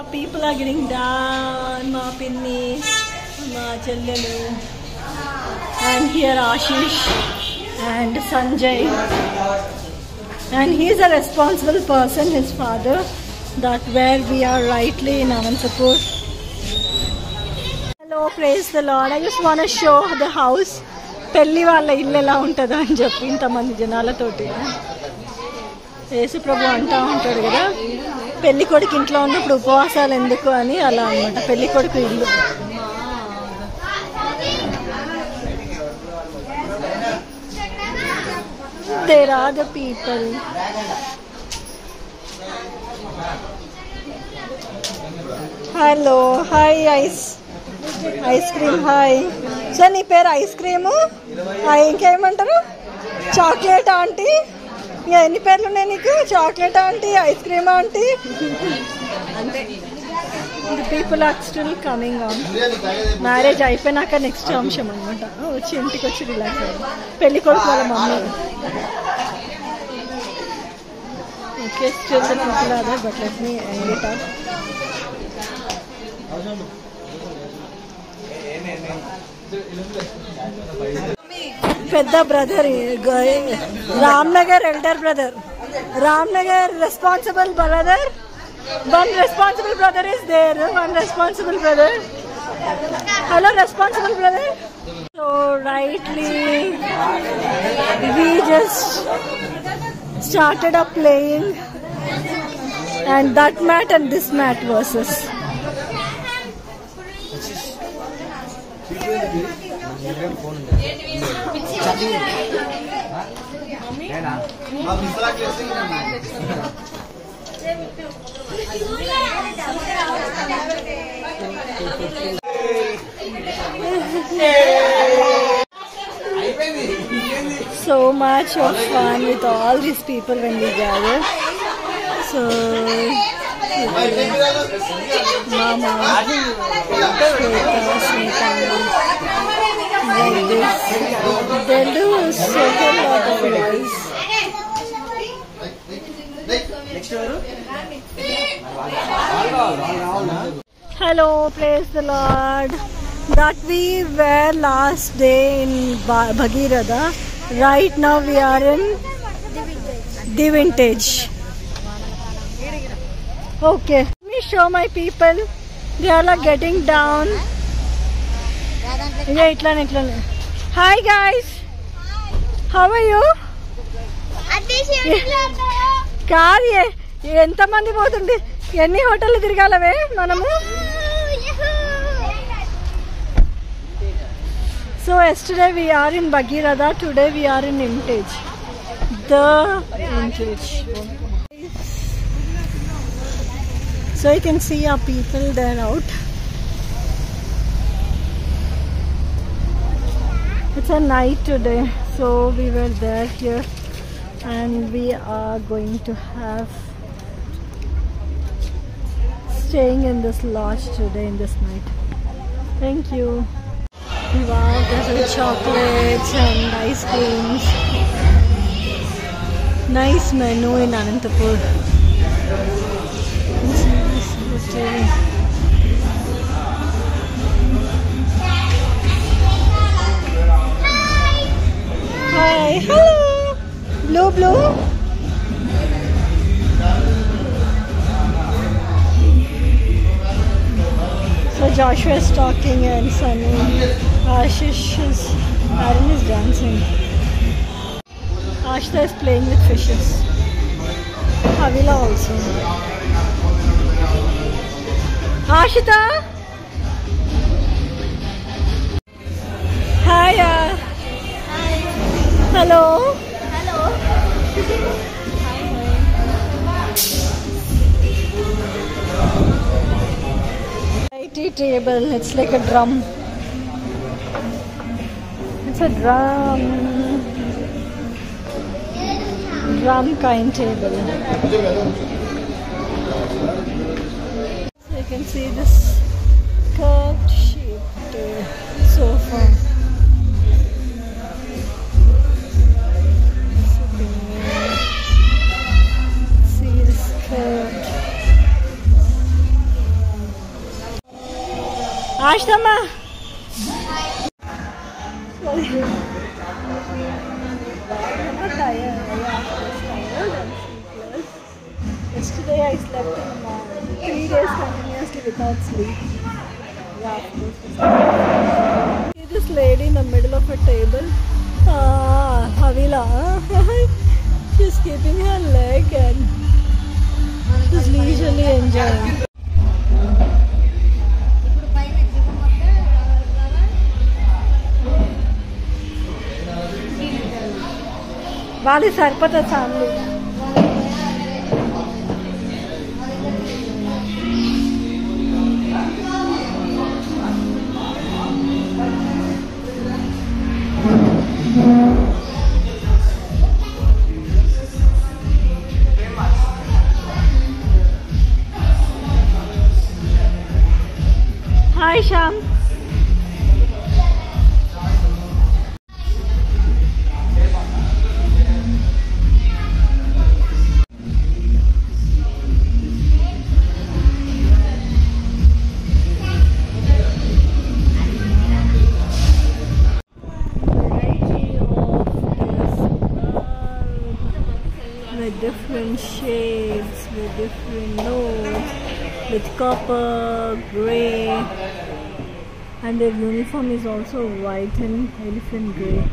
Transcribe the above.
People are getting down, ma pinnis, ma chellelu, and here Ashish and Sanjay, and he is a responsible person, his father, that where we are rightly in Anantapur. Hello, praise the Lord. I just want to show the house. Pelli valla illu ela untada ani cheppi inta mandi janalatoti యేసు ప్రభు అంటా ఉంటాడు కదా, పెళ్లి కొడుకు ఇంట్లో ఉన్నప్పుడు ఉపవాసాలు ఎందుకు అని, అలా అన్నమాట పెళ్లి కొడుకు ఇల్లు. There are the people. Hello, hi ice cream, hi. So నీ పేరు ఐస్ క్రీము, ఇంకేమంటారు, చాక్లెట్ ఆంటీ, ఇంకా ఎన్ని పేర్లు ఉన్నాయి నీకు, chocolate aunty, ice cream aunty. The people are still coming on. Marriage అయిపోయినాక నెక్స్ట్ అంశం అనమాట, వచ్చి ఇంటికి వచ్చి రిలాక్స్ అయ్యారు. పెళ్లి కొడుకు వాళ్ళ mummy. Okay, still the people are there, but let me end it up. పెద్ద brother, Ramnagar elder brother, Ramnagar responsible brother. One responsible brother is there, one responsible brother. Hello, responsible brother. So rightly we just started up playing, and that mat and this mat versus. So much of fun with all these people when we gather. So Mama, Smita, like this. They'll do so a lot of noise. Hello, praise the Lord. That we were last day in Bhagirath. Right now we are in the Vintage. Okay, let me show my people. They are like getting down. Hi guys, how are you? కాదు, ఎంతమంది పోతుంది, ఎన్ని హోటళ్ళు తిరగాలవే మనము. So yesterday we are in Bhagirath, today we are in Vintage, the Vintage. So you can see our people there out. It's a night today, so we were there here, and we are going to have staying in this lodge today in this night. Thank you. Wow, there's are chocolates and ice creams. Nice menu in Anantapur. Hi, hello. Blue. So Joshua is talking and Sunny, Aaron is dancing. Ashita is playing with fishes. Havila also. Ashita. Hi. Hello. Tea table, it's like a drum. It's a drum kind table. So you can see this curved shaped sofa. See this curved. Ashtama. Sorry. I'm not tired. Yeah, I was tired and sleepless. Yesterday I slept in 3 days continuously without sleep. Yeah, of course. See this lady in the middle of a table. Havila. She's keeping her leg and just leisurely enjoying. Vali sarpata family. Hi Sham. With different shades, with different notes, with copper, grey, and their uniform is also white and elephant grey.